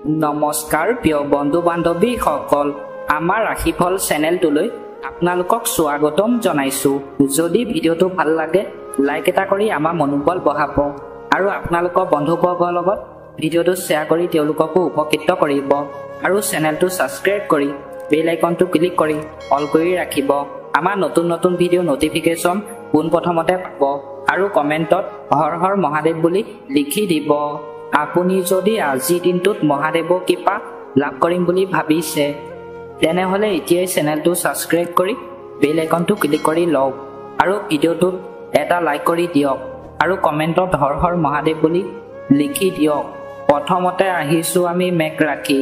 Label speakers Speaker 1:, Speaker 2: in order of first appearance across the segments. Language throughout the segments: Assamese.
Speaker 1: নমস্কাৰ প্ৰিয় বন্ধু বান্ধৱীসকল, আমাৰ ৰাশিফল চেনেলটোলৈ আপোনালোকক স্বাগতম জনাইছো। যদি ভিডিঅ'টো ভাল লাগে লাইক এটা কৰি আমাৰ মনোবল বঢ়াব আৰু আপোনালোকৰ বন্ধুবৰ্গৰ লগত ভিডিঅ'টো শ্বেয়াৰ কৰি তেওঁলোককো উপকৃত কৰিব আৰু চেনেলটো ছাবস্ক্ৰাইব কৰি বেল আইকনটো ক্লিক কৰি অল কৰি ৰাখিব। আমাৰ নতুন নতুন ভিডিঅ' নটিফিকেশ্যন পোনপ্ৰথমতে পাব আৰু কমেণ্টত হৰ হৰ মহাদেৱ বুলি লিখি দিব। আপুনি যদি আজিৰ দিনটোত মহাদেৱৰ কৃপা লাভ কৰিম বুলি ভাবিছে তেনেহ'লে এতিয়াই চেনেলটো ছাবস্ক্ৰাইব কৰি বেল আইকনটো ক্লিক কৰি লওক আৰু ভিডিঅ'টোত এটা লাইক কৰি দিয়ক আৰু কমেণ্টত হৰ হৰ মহাদেৱ বুলি লিখি দিয়ক। প্ৰথমতে আহিছোঁ আমি মেঘ ৰাশি।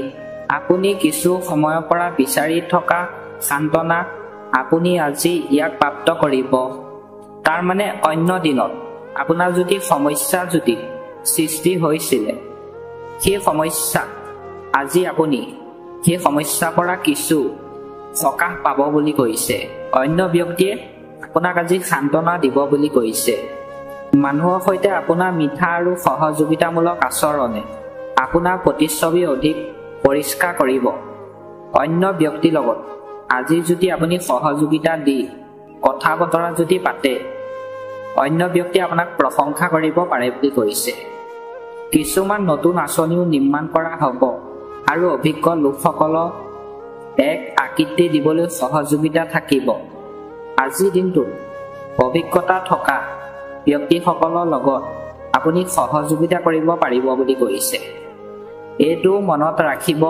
Speaker 1: আপুনি কিছু সময়ৰ পৰা বিচাৰি থকা সান্তনা আপুনি আজি ইয়াক প্ৰাপ্ত কৰিব। তাৰমানে অন্য দিনত আপোনাৰ যদি সমস্যা সৃষ্টি হৈছিলে সেই সমস্যা আজি আপুনি সেই সমস্যাৰ পৰা কিছু সকাহ পাব বুলি কৈছে। অন্য ব্যক্তিয়ে আপোনাক আজি সান্তনা দিব বুলি কৈছে। মানুহৰ সৈতে আপোনাৰ মিঠা আৰু সহযোগিতামূলক আচৰণে আপোনাৰ প্ৰতিচ্ছবি অধিক পৰিষ্কাৰ কৰিব। অন্য ব্যক্তিৰ লগত আজি যদি আপুনি সহযোগিতা দি কথা বতৰা যদি পাতে অন্য ব্যক্তিয়ে আপোনাক প্ৰশংসা কৰিব পাৰে বুলি কৈছে। কিছুমান নতুন আঁচনিও নিৰ্মাণ কৰা হ'ব আৰু অভিজ্ঞ লোকসকলক এক আকৃতি দিবলৈ সহযোগিতা থাকিব। আজিৰ দিনটোত অভিজ্ঞতা থকা ব্যক্তিসকলৰ লগত আপুনি সহযোগিতা কৰিব পাৰিব বুলি কৈছে। এইটো মনত ৰাখিব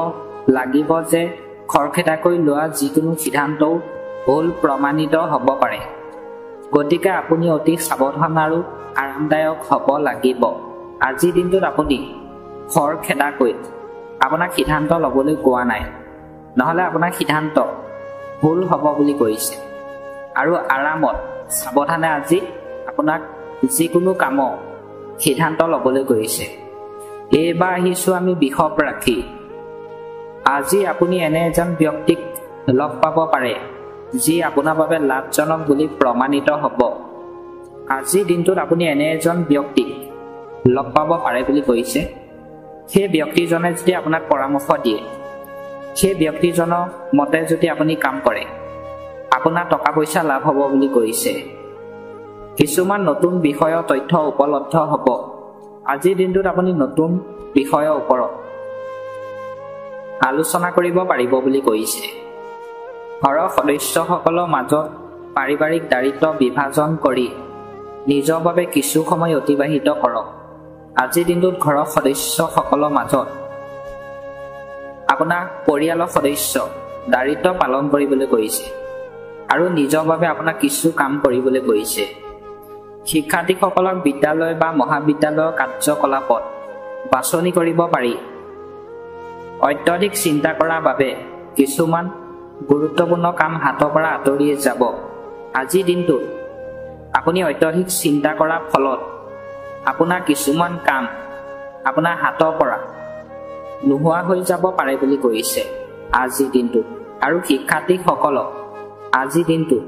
Speaker 1: লাগিব যে খৰখেদাকৈ লোৱা যিকোনো সিদ্ধান্তও ভুল প্ৰমাণিত হ'ব পাৰে। গতিকে আপুনি অতি সাৱধান আৰু আৰামদায়ক হ'ব লাগিব। আজিৰ দিনটোত আপুনি খৰখেদাকৈ আপোনাক সিদ্ধান্ত ল'বলৈ কোৱা নাই, নহ'লে আপোনাৰ সিদ্ধান্ত ভুল হ'ব বুলি কৈছে। আৰু আৰামত সাৱধানে আজি আপোনাক যিকোনো কামৰ সিদ্ধান্ত ল'বলৈ কৈছে। এইবাৰ আহিছোঁ আমি বৃষভ ৰাশি। আজি আপুনি এনে এজন ব্যক্তিক লগ পাব পাৰে যি আপোনাৰ বাবে লাভজনক বুলি প্ৰমাণিত হ'ব। আজিৰ দিনটোত আপুনি এনে এজন ব্যক্তিক লগ পাব পাৰে বুলি কৈছে। সেই ব্যক্তিজনে যদি আপোনাক পৰামৰ্শ দিয়ে সেই ব্যক্তিজনৰ মতে যদি আপুনি কাম কৰে আপোনাৰ টকা পইচা লাভ হ'ব বুলি কৈছে। কিছুমান নতুন বিষয়ৰ তথ্য উপলব্ধ হ'ব। আজিৰ দিনটোত আপুনি নতুন বিষয়ৰ ওপৰত আলোচনা কৰিব পাৰিব বুলি কৈছে। ঘৰৰ সদস্যসকলৰ মাজত পাৰিবাৰিক দায়িত্ব বিভাজন কৰি নিজৰ বাবে কিছু সময় অতিবাহিত কৰক। আজিৰ দিনটোত ঘৰৰ সদস্যসকলৰ মাজত আপোনাৰ পৰিয়ালৰ সদস্য দায়িত্ব পালন কৰিবলৈ কৈছে আৰু নিজৰ বাবে আপোনাৰ কিছু কাম কৰিবলৈ কৈছে। শিক্ষাৰ্থীসকলক বিদ্যালয় বা মহাবিদ্যালয়ৰ কাৰ্যকলাপত বাছনি কৰিব পাৰি। অত্যধিক চিন্তা কৰাৰ বাবে কিছুমান গুৰুত্বপূৰ্ণ কাম হাতৰ পৰা আঁতৰি যাব। আজিৰ দিনটোত আপুনি অত্যধিক চিন্তা কৰাৰ ফলত আপোনাৰ কিছুমান কাম আপোনাৰ হাতৰ পৰা নোহোৱা হৈ যাব পাৰে বুলি কৈছে আজিৰ দিনটোত। আৰু শিক্ষাৰ্থীসকলক আজিৰ দিনটোত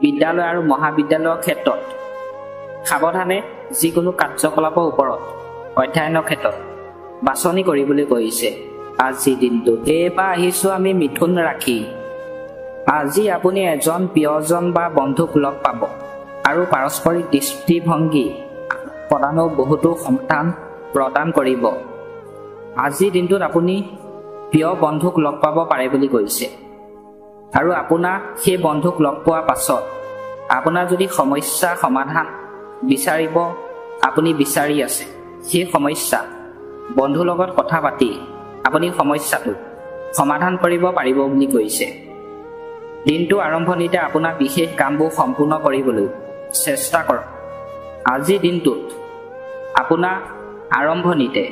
Speaker 1: বিদ্যালয় আৰু মহাবিদ্যালয়ৰ ক্ষেত্ৰত সাৱধানে যিকোনো কাৰ্যকলাপৰ ওপৰত অধ্যয়নৰ ক্ষেত্ৰত বাছনি কৰিবলৈ কৈছে আজিৰ দিনটোত। এইবাৰ আহিছোঁ আমি মিথুন ৰাশি। আজি আপুনি এজন প্ৰিয়জন বা বন্ধুক লগ পাব আৰু পাৰস্পৰিক দৃষ্টিভংগী প্ৰদানেও বহুতো সমাধান প্ৰদান কৰিব। আজিৰ দিনটোত আপুনি প্ৰিয় বন্ধুক লগ পাব পাৰে বুলি কৈছে আৰু আপোনাৰ সেই বন্ধুক লগ পোৱাৰ পাছত আপোনাৰ যদি সমস্যা সমাধান বিচাৰিব আপুনি বিচাৰি আছে সেই সমস্যা বন্ধুৰ লগত কথা পাতি আপুনি সমস্যাটো সমাধান কৰিব পাৰিব বুলি কৈছে। দিনটো আৰম্ভণিতে আপোনাৰ বিশেষ কামবোৰ সম্পূৰ্ণ কৰিবলৈ চেষ্টা কৰক। আজিৰ দিনটোত আপোনাৰ আৰম্ভণিতে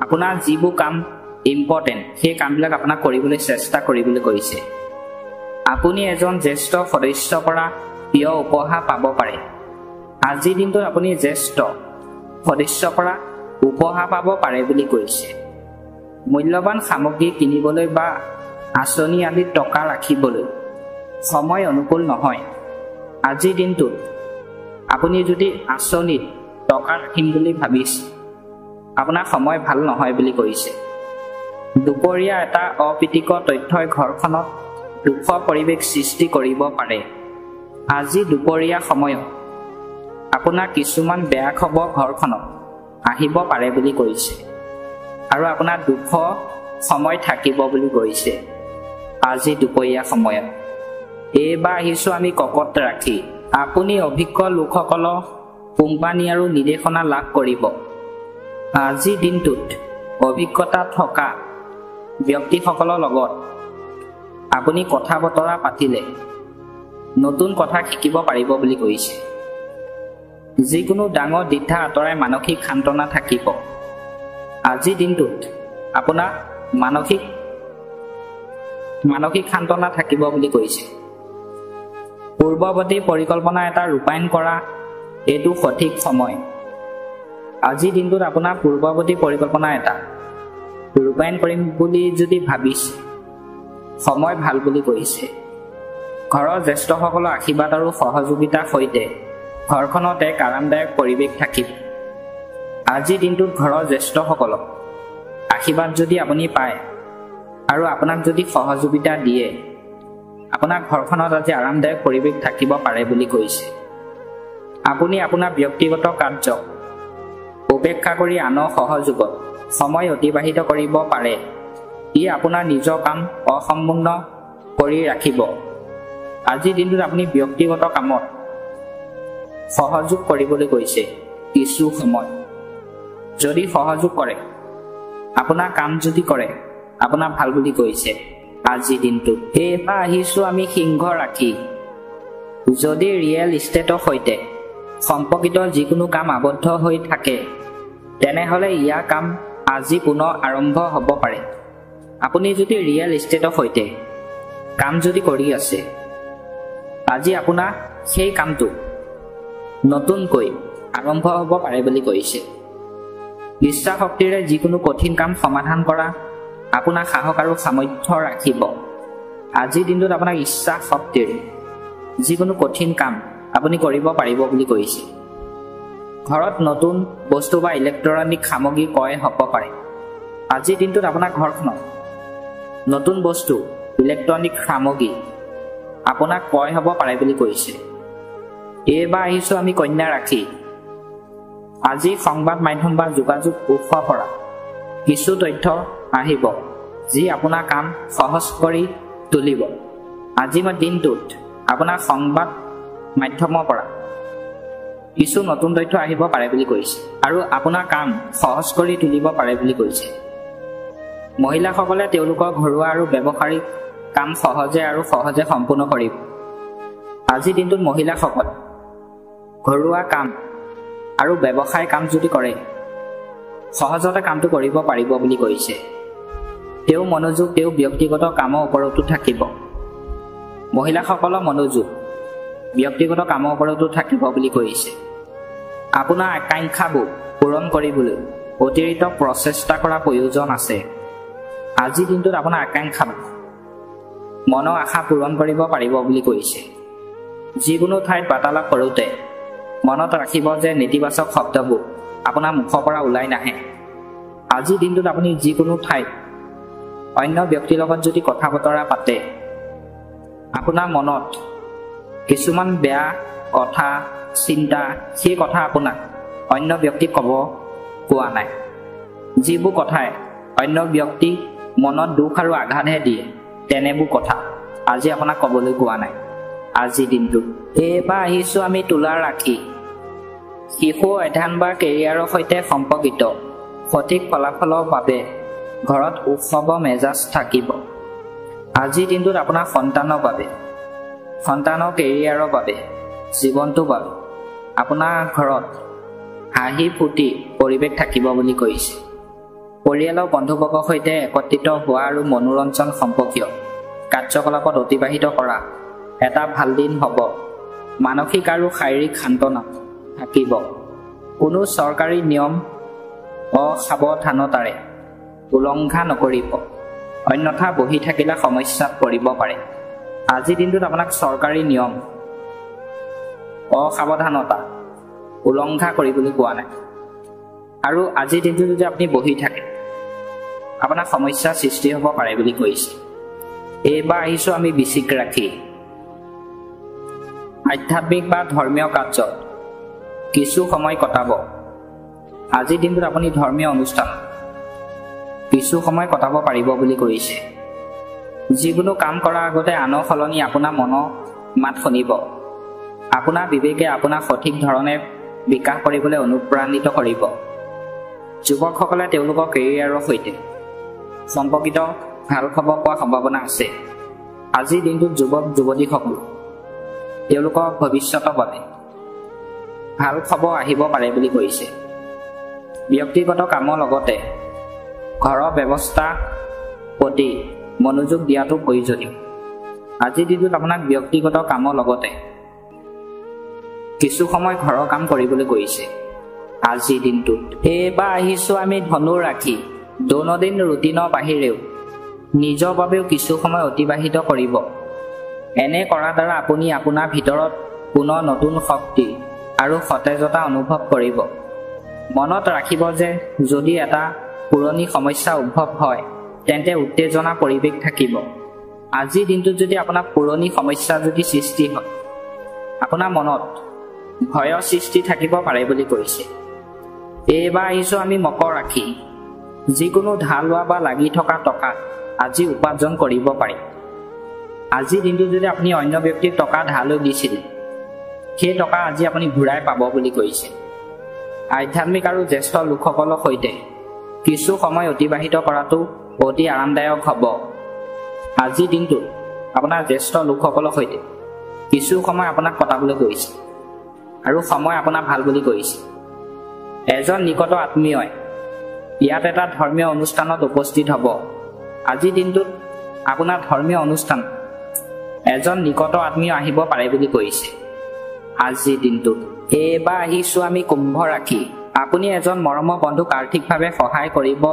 Speaker 1: আপোনাৰ যিবোৰ কাম ইম্পৰ্টেণ্ট সেই কামবিলাক আপোনাক কৰিবলৈ চেষ্টা কৰিবলৈ কৈছে। আপুনি এজন জ্যেষ্ঠ সদস্যৰ পৰা প্ৰিয় উপহাৰ পাব পাৰে। আজিৰ দিনটোত আপুনি জ্যেষ্ঠ সদস্যৰ পৰা উপহাৰ পাব পাৰে বুলি কৈছে। মূল্যৱান সামগ্ৰী কিনিবলৈ বা আঁচনি আদিত টকা ৰাখিবলৈ সময় অনুকূল নহয়। আজিৰ দিনটোত আপুনি যদি আঁচনিত টকা ৰাখিম বুলি ভাবিছে আপোনাৰ সময় ভাল নহয় বুলি কৈছে। দুপৰীয়া এটা অপ্ৰীতিকৰ তথ্যই ঘৰখনত দুখ পৰিৱেশ সৃষ্টি কৰিব পাৰে। আজি দুপৰীয়া সময়ত আপোনাৰ কিছুমান বেয়া খবৰ ঘৰখনত আহিব পাৰে বুলি কৈছে আৰু আপোনাৰ দুখ সময় থাকিব বুলি কৈছে। আজি দুপৰীয়া সময়ত এইবাৰ আহিছোঁ আমি ককত ৰাখি। আপুনি অভিজ্ঞ লোকসকলৰ কোম্পানী আৰু নিৰ্দেশনা লাভ কৰিব। আজিৰ দিনটোত অভিজ্ঞতা থকা ব্যক্তিসকলৰ লগত আপুনি কথা বতৰা পাতিলে নতুন কথা শিকিব পাৰিব বুলি কৈছে। যিকোনো ডাঙৰ দ্বিধা আঁতৰাই মানসিক সান্তনা থাকিব। আজিৰ দিনটোত আপোনাৰ মানসিক সান্তনা থাকিব বুলি কৈছে। পূৰ্বৱৰ্তী পৰিকল্পনা এটা ৰূপায়ণ কৰা এইটো সঠিক সময়। আজিৰ দিনটোত আপোনাৰ পূৰ্বৱৰ্তী পৰিকল্পনা এটা ৰূপায়ণ কৰিম বুলি যদি ভাবিছে সময় ভাল বুলি কৈছে। ঘৰৰ জ্যেষ্ঠসকলৰ আশীৰ্বাদ আৰু সহযোগিতাৰ সৈতে ঘৰখনত এক আৰামদায়ক পৰিৱেশ থাকিব। আজিৰ দিনটোত ঘৰৰ জ্যেষ্ঠসকলক আশীৰ্বাদ যদি আপুনি পায় আৰু আপোনাক যদি সহযোগিতা দিয়ে আপোনাৰ ঘৰখনত আজি আৰামদায়ক পৰিৱেশ থাকিব পাৰে বুলি কৈছে। আপুনি আপোনাৰ ব্যক্তিগত কাৰ্যক উপেক্ষা কৰি আনৰ সহযোগত সময় অতিবাহিত কৰিব পাৰে। ই আপোনাৰ নিজৰ কাম অসম্পূৰ্ণ কৰি ৰাখিব। আজিৰ দিনটোত আপুনি ব্যক্তিগত কামত সহযোগ কৰিবলৈ কৈছে। কিছু সময় যদি সহযোগ কৰে আপোনাৰ কাম যদি কৰে আপোনাৰ ভাল বুলি কৈছে। আজিৰ দিনটোত এইবাৰ আহিছোঁ আমি সিংহ ৰাখি। যদি ৰিয়েল ইষ্টেটৰ সৈতে সম্পৰ্কিত যিকোনো কাম আবদ্ধ হৈ থাকে তেনেহ'লে ইয়াৰ কাম আজি পুনৰ আৰম্ভ হ'ব পাৰে। আপুনি যদি ৰিয়েল ইষ্টেটৰ সৈতে কাম যদি কৰি আছে আজি আপোনাৰ সেই কামটো নতুনকৈ আৰম্ভ হ'ব পাৰে বুলি কৈছে। ইচ্ছা শক্তিৰে যিকোনো কঠিন কাম সমাধান কৰা আপোনাৰ সাহস আৰু সামৰ্থ্য ৰাখিব। আজিৰ দিনটোত আপোনাৰ ইচ্ছা শক্তিৰে যিকোনো কঠিন কাম আপুনি কৰিব পাৰিব বুলি কৈছে। ঘৰত নতুন বস্তু বা ইলেক্ট্ৰনিক সামগ্ৰী ক্ৰয় হ'ব পাৰে। আজিৰ দিনটোত আপোনাৰ ঘৰখনত নতুন বস্তু ইলেক্ট্ৰনিক সামগ্ৰী আপোনাক ক্ৰয় হ'ব পাৰে বুলি কৈছে। এইবাৰ আহিছোঁ আমি কন্যা ৰাখি। আজি সংবাদ মাধ্যম বা যোগাযোগ উৎস পৰা কিছু তথ্য আহিব যি আপোনাৰ কাম সহজ কৰি তুলিব। আজি দিনটোত আপোনাৰ সংবাদ মাধ্যমৰ পৰা কিছু নতুন তথ্য আহিব পাৰে বুলি কৈছে আৰু আপোনাৰ কাম সহজ কৰি তুলিব পাৰে বুলি কৈছে। মহিলাসকলে তেওঁলোকৰ ঘৰুৱা আৰু ব্যৱহাৰিক কাম সহজে সম্পূৰ্ণ কৰিব। আজিৰ দিনটোত মহিলাসকল ঘৰুৱা কাম আৰু ব্যৱসায় কাম যদি কৰে সহজতে কামটো কৰিব পাৰিব বুলি কৈছে। তেওঁ মনোযোগ তেওঁ ব্যক্তিগত কামৰ ওপৰতো থাকিব। মহিলাসকলৰ মনোযোগ ব্যক্তিগত কামৰ ওপৰতো থাকিব বুলি কৈছে। আপোনাৰ আকাংক্ষাবোৰ পূৰণ কৰিবলৈ অতিৰিক্ত প্ৰচেষ্টা কৰাৰ প্ৰয়োজন আছে। আজিৰ দিনটোত আপোনাৰ আকাংক্ষাবোৰ মনৰ আশা পূৰণ কৰিব পাৰিব বুলি কৈছে। যিকোনো ঠাইত বাৰ্তালাপ কৰোঁতে মনত ৰাখিব যে নেতিবাচক শব্দবোৰ আপোনাৰ মুখৰ পৰা ওলাই নাহে। আজিৰ দিনটোত আপুনি যিকোনো ঠাইত অন্য ব্যক্তিৰ লগত যদি কথা বতৰা পাতে আপোনাৰ মনত কিছুমান বেয়া কথা চিন্তা সেই কথা আপোনাক অন্য ব্যক্তিক ক'ব কোৱা নাই। যিবোৰ কথাই অন্য ব্যক্তিক মনত দুখ আৰু আঘাতহে দিয়ে তেনেবোৰ কথা আজি আপোনাক ক'বলৈ কোৱা নাই আজিৰ দিনটোত। এইবাৰ আহিছোঁ আমি তুলা ৰাখি। শিশু অধ্যয়ন বা কেৰিয়াৰৰ সৈতে সম্পৰ্কিত সঠিক ফলাফলৰ বাবে ঘৰত উৎসৱ মেজাজ থাকিব। আজিৰ দিনটোত আপোনাৰ সন্তানৰ বাবে সন্তানৰ কেৰিয়াৰৰ বাবে জীৱনটোৰ বাবে আপোনাৰ ঘৰত হাঁহি ফূৰ্তি পৰিৱেশ থাকিব বুলি কৈছে। পৰিয়ালৰ বন্ধুবৰ্গৰ সৈতে একত্ৰিত হোৱা আৰু মনোৰঞ্জন সম্পৰ্কীয় কাৰ্যকলাপত অতিবাহিত কৰা এটা ভাল দিন হ'ব। মানসিক আৰু শাৰীৰিক সান্তনা থাকিব। কোনো চৰকাৰী নিয়ম অসাৱধানতাৰে উলংঘা নকৰিব, অন্যথা বহি থাকিলে সমস্যাত পৰিব পাৰে। আজিৰ দিনটোত আপোনাক চৰকাৰী নিয়ম অসাৱধানতা উলংঘা কৰিবলৈ কোৱা নাই। আৰু আজিৰ দিনটোত যদি আপুনি বহি থাকে আপোনাৰ সমস্যাৰ সৃষ্টি হ'ব পাৰে বুলি কৈছে। এইবাৰ আহিছোঁ আমি বৃশ্চিক ৰাশি। আধ্যাত্মিক বা ধৰ্মীয় কাৰ্যত কিছু সময় কটাব। আজিৰ দিনটোত আপুনি ধৰ্মীয় অনুষ্ঠান কিছু সময় কটাব পাৰিব বুলি কৈছে। যিকোনো কাম কৰাৰ আগতে আনৰ সলনি আপোনাৰ মনৰ মাত শুনিব। আপোনাৰ বিবেকে আপোনাক সঠিক ধৰণে বিকাশ কৰিবলৈ অনুপ্ৰাণিত কৰিব। যুৱকসকলে তেওঁলোকৰ কেৰিয়াৰৰ সৈতে সম্পৰ্কিত ভাল খবৰ পোৱাৰ সম্ভাৱনা আছে। আজিৰ দিনটোত যুৱক যুৱতীসকল তেওঁলোকৰ ভৱিষ্যতৰ বাবে ভাল খবৰ আহিব পাৰে বুলি কৈছে। ব্যক্তিগত কামৰ লগতে ঘৰৰ ব্যৱস্থা প্ৰতি মনোযোগ দিয়াটো প্ৰয়োজনীয়। আজিৰ দিনটোত আপোনাক ব্যক্তিগত কামৰ লগতে কিছু সময় ঘৰৰ কাম কৰিবলৈ কৈছে। আজিৰ দিনটোত এইবাৰ আহিছোঁ আমি ধনু ৰাশি। দৈনন্দিন ৰুটিনৰ বাহিৰেও নিজৰ বাবেও কিছু সময় অতিবাহিত কৰিব। এনে কৰাৰ দ্বাৰা আপুনি আপোনাৰ ভিতৰত পুনৰ নতুন শক্তি আৰু সতেজতা অনুভৱ কৰিব। মনত ৰাখিব যে যদি এটা পুৰণি সমস্যা উদ্ভৱ হয় তেন্তে উত্তেজনা পৰিৱেশ থাকিব। আজিৰ দিনটোত যদি আপোনাৰ পুৰণি সমস্যা যদি সৃষ্টি হয় আপোনাৰ মনত ভয়ৰ সৃষ্টি থাকিব পাৰে বুলি কৈছে। এইবাৰ আহিছোঁ আমি মকৰ ৰাশি। যিকোনো ধাৰ লোৱা বা লাগি থকা টকা আজি উপাৰ্জন কৰিব পাৰি। আজিৰ দিনটোত যদি আপুনি অন্য ব্যক্তিক টকা ধাৰ লৈ দিছিল সেই টকা আজি আপুনি ঘূৰাই পাব বুলি কৈছে। আধ্যাত্মিক আৰু জ্যেষ্ঠ লোকসকলৰ সৈতে কিছু সময় অতিবাহিত কৰাটো অতি আৰামদায়ক হ'ব। আজিৰ দিনটোত আপোনাৰ জ্যেষ্ঠ লোকসকলৰ সৈতে কিছু সময় আপোনাক কটাবলৈ কৈছে আৰু সময় আপোনাৰ ভাল বুলি কৈছে। এজন নিকট আত্মীয়ই ইয়াত এটা ধৰ্মীয় অনুষ্ঠানত উপস্থিত হ'ব। আজিৰ দিনটোত আপোনাৰ ধৰ্মীয় অনুষ্ঠান এজন নিকট আত্মীয় আহিব পাৰে বুলি কৈছে। আজিৰ দিনটোত এইবাৰ আহিছোঁ আমি কুম্ভ ৰাশি। আপুনি এজন মৰমৰ বন্ধুক আৰ্থিকভাৱে সহায় কৰিব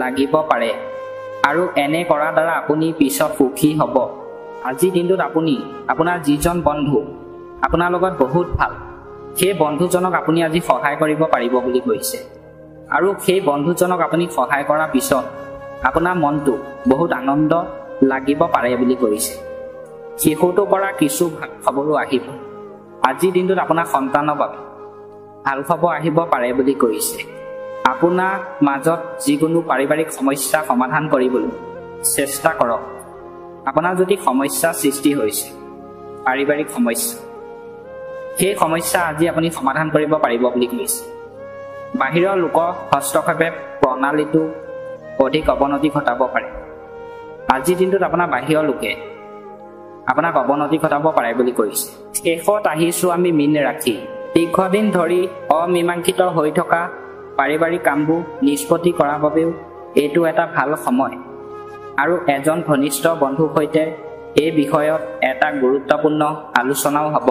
Speaker 1: লাগিব পাৰে আৰু এনে কৰাৰ দ্বাৰা আপুনি পিছত সুখী হ'ব। আজিৰ দিনটোত আপুনি আপোনাৰ যিজন বন্ধু আপোনাৰ লগত বহুত ভাল সেই বন্ধুজনক আপুনি আজি সহায় কৰিব পাৰিব বুলি কৈছে আৰু সেই বন্ধুজনক আপুনি সহায় কৰাৰ পিছত আপোনাৰ মনটো বহুত আনন্দ লাগিব পাৰে বুলি কৈছে। শিশুটোৰ পৰা কিছু ভাল খবৰো আহিব। আজিৰ দিনটোত আপোনাৰ সন্তানৰ বাবে ভাল খবৰ আহিব পাৰে বুলি কৈছে। আপোনাৰ মাজত যিকোনো পাৰিবাৰিক সমস্যা সমাধান কৰিবলৈ চেষ্টা কৰক। আপোনাৰ যদি সমস্যা সৃষ্টি হৈছে পাৰিবাৰিক সমস্যা সেই সমস্যা আজি আপুনি সমাধান কৰিব পাৰিব বুলি কৈছে। বাহিৰৰ লোকৰ হস্তক্ষেপে প্ৰণালীটো অধিক অৱনতি ঘটাব পাৰে। আজিৰ দিনটোত আপোনাৰ বাহিৰৰ লোকে আপোনাক অৱনতি ঘটাব পাৰে বুলি কৈছে। শেষত আহিছোঁ আমি মীন ৰাশি। দীৰ্ঘদিন ধৰি অমীমাংসিত হৈ থকা পাৰিবাৰিক কামবোৰ নিষ্পত্তি কৰাৰ বাবেও এইটো এটা ভাল সময় আৰু এজন ঘনিষ্ঠ বন্ধুৰ সৈতে এই বিষয়ত এটা গুৰুত্বপূৰ্ণ আলোচনাও হ'ব।